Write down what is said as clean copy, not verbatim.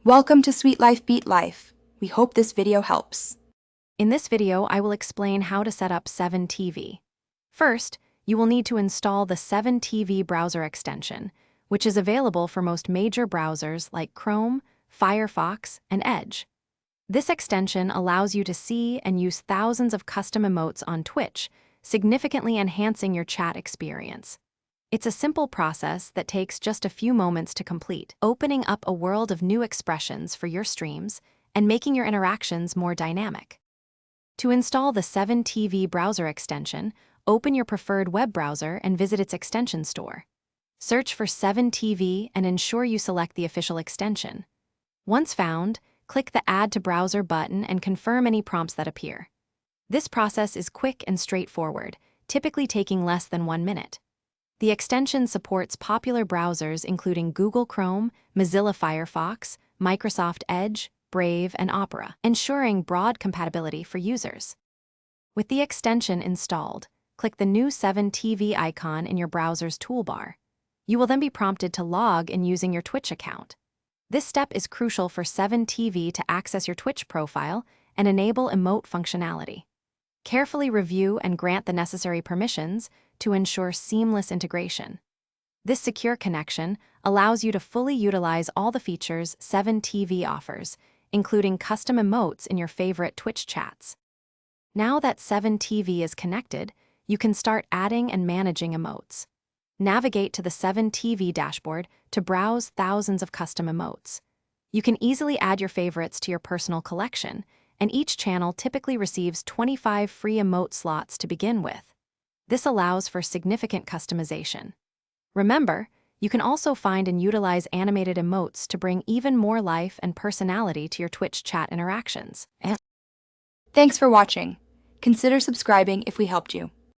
Welcome to Sweet Life Beat Life. We hope this video helps. In this video, I will explain how to set up 7TV. First, you will need to install the 7TV browser extension, which is available for most major browsers like Chrome, Firefox, and Edge. This extension allows you to see and use thousands of custom emotes on Twitch, significantly enhancing your chat experience. It's a simple process that takes just a few moments to complete, opening up a world of new expressions for your streams and making your interactions more dynamic. To install the 7TV browser extension, open your preferred web browser and visit its extension store. Search for 7TV and ensure you select the official extension. Once found, click the Add to Browser button and confirm any prompts that appear. This process is quick and straightforward, typically taking less than 1 minute. The extension supports popular browsers including Google Chrome, Mozilla Firefox, Microsoft Edge, Brave, and Opera, ensuring broad compatibility for users. With the extension installed, click the new 7TV icon in your browser's toolbar. You will then be prompted to log in using your Twitch account. This step is crucial for 7TV to access your Twitch profile and enable emote functionality. Carefully review and grant the necessary permissions to ensure seamless integration. This secure connection allows you to fully utilize all the features 7TV offers, including custom emotes in your favorite Twitch chats. Now that 7TV is connected, you can start adding and managing emotes. Navigate to the 7TV dashboard to browse thousands of custom emotes. You can easily add your favorites to your personal collection, and each channel typically receives 25 free emote slots to begin with. This allows for significant customization. Remember, you can also find and utilize animated emotes to bring even more life and personality to your Twitch chat interactions. Thanks for watching. Consider subscribing if we helped you.